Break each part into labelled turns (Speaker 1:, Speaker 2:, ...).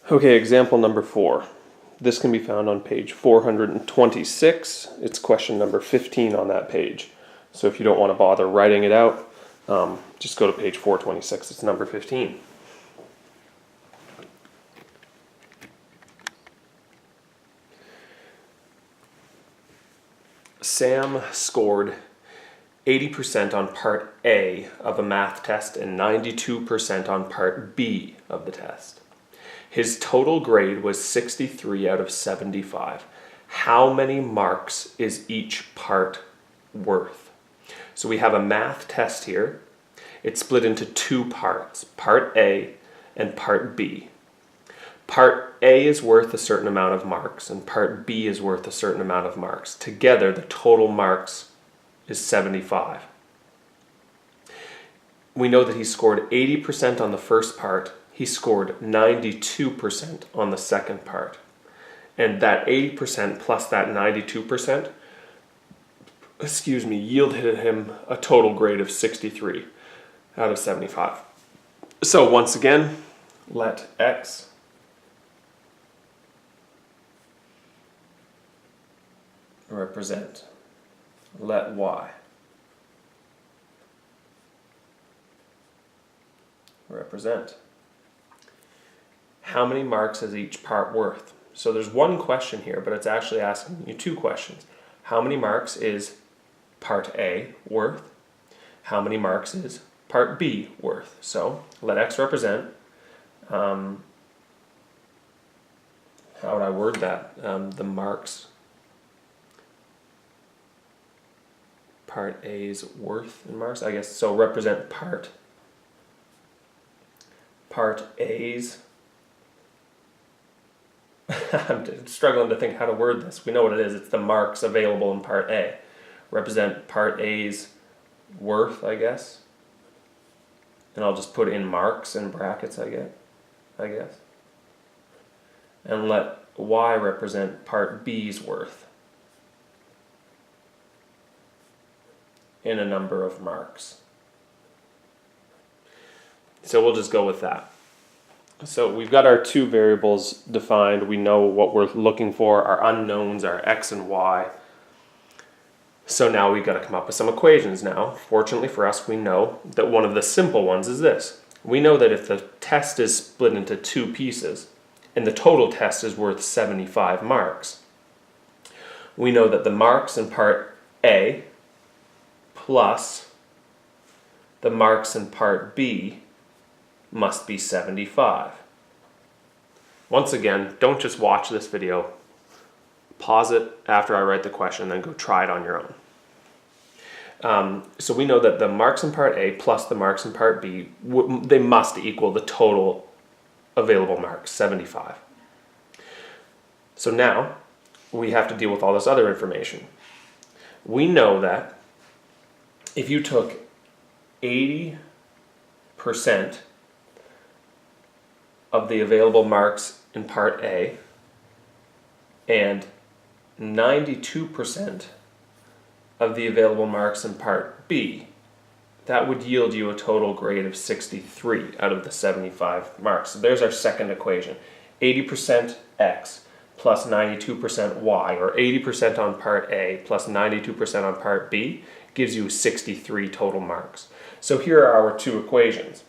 Speaker 1: Okay, example number 4. This can be found on page 426. It's question number 15 on that page. So if you don't want to bother writing it out, just go to page 426. It's number 15. Sam scored 80% on part A of a math test and 92% on part B of the test. His total grade was 63 out of 75. How many marks is each part worth? So we have a math test here. It's split into two parts, part A and part B. Part A is worth a certain amount of marks and part B is worth a certain amount of marks. Together, the total marks is 75. We know that he scored 80% on the first part. He scored 92% on the second part. And that 80% plus that 92%, yielded him a total grade of 63 out of 75. So once again, let X represent, let Y represent. How many marks is each part worth? So there's one question here, but it's actually asking you two questions. How many marks is part A worth? How many marks is part B worth? So let X represent. How would I word that? The marks. Part A's worth in marks, I guess. So represent part A's. I'm struggling to think how to word this. We know what it is. It's the marks available in part A. Represent part A's worth, I guess. And I'll just put in marks in brackets, I guess. And let Y represent part B's worth in a number of marks. So we'll just go with that. So we've got our two variables defined. We know what we're looking for. Our unknowns are X and Y. So now we've got to come up with some equations now. Fortunately for us, we know that one of the simple ones is this. We know that if the test is split into two pieces and the total test is worth 75 marks, we know that the marks in part A plus the marks in part B must be 75. Once again, don't just watch this video. Pause it after I write the question, then go try it on your own. So we know that the marks in part A plus the marks in part B, they must equal the total available marks, 75. So now we have to deal with all this other information. We know that if you took 80% of the available marks in part A and 92% of the available marks in part B, that would yield you a total grade of 63 out of the 75 marks. So there's our second equation. 80% X plus 92% Y, or 80% on part A plus 92% on part B, gives you 63 total marks. So here are our two equations.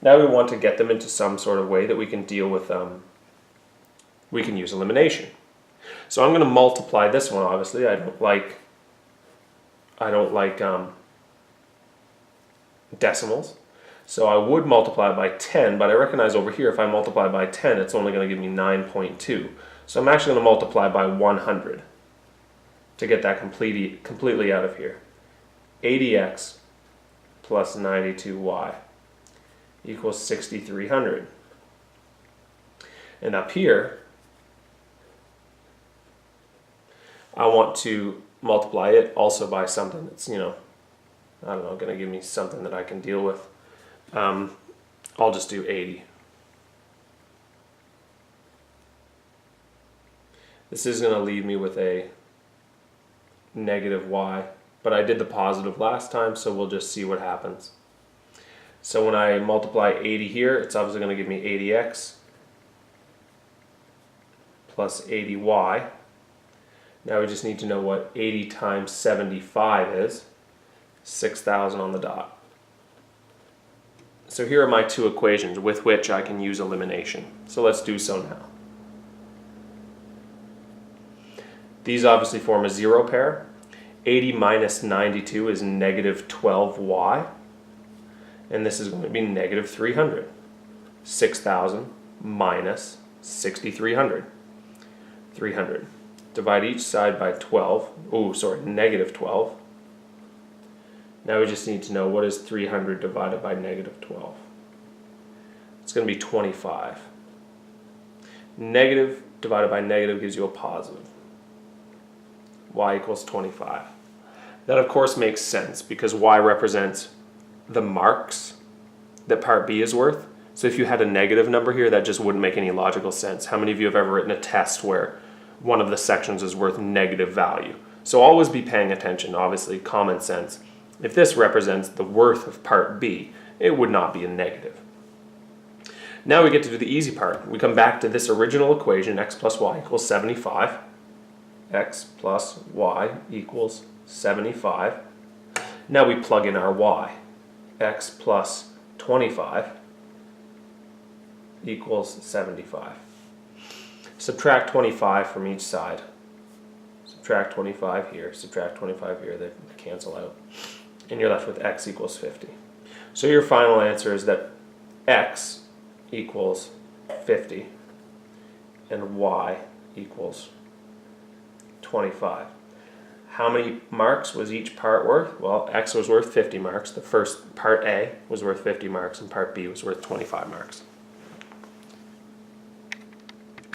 Speaker 1: Now we want to get them into some sort of way that we can deal with, we can use elimination. So I'm going to multiply this one, obviously. I don't like decimals. So I would multiply by 10, but I recognize over here if I multiply by 10, it's only going to give me 9.2. So I'm actually going to multiply by 100 to get that completely out of here. 80x plus 92y equals 6,300. And up here, I want to multiply it also by something that's, I don't know, going to give me something that I can deal with. I'll just do 80. This is going to leave me with a negative y, but I did the positive last time, so we'll just see what happens. So when I multiply 80 here, it's obviously going to give me 80x plus 80y. Now we just need to know what 80 times 75 is. 6,000 on the dot. So here are my two equations with which I can use elimination. So let's do so now. These obviously form a zero pair. 80 minus 92 is negative 12y. And this is going to be negative 300. 6,000 minus 6,300. 300. Divide each side by 12. Oh, sorry, negative 12. Now we just need to know what is 300 divided by negative 12. It's going to be 25. Negative divided by negative gives you a positive. Y equals 25. That of course makes sense because Y represents the marks that part B is worth. So if you had a negative number here, that just wouldn't make any logical sense. How many of you have ever written a test where one of the sections is worth negative value? So always be paying attention, obviously, common sense. If this represents the worth of part B, it would not be a negative. Now we get to do the easy part. We come back to this original equation, x plus y equals 75. X plus y equals 75. Now we plug in our y. X plus 25 equals 75. Subtract 25 from each side. Subtract 25 here, subtract 25 here, they cancel out. And you're left with x equals 50. So your final answer is that x equals 50 and y equals 25. How many marks was each part worth? Well, x was worth 50 marks. The first part A was worth 50 marks and part B was worth 25 marks.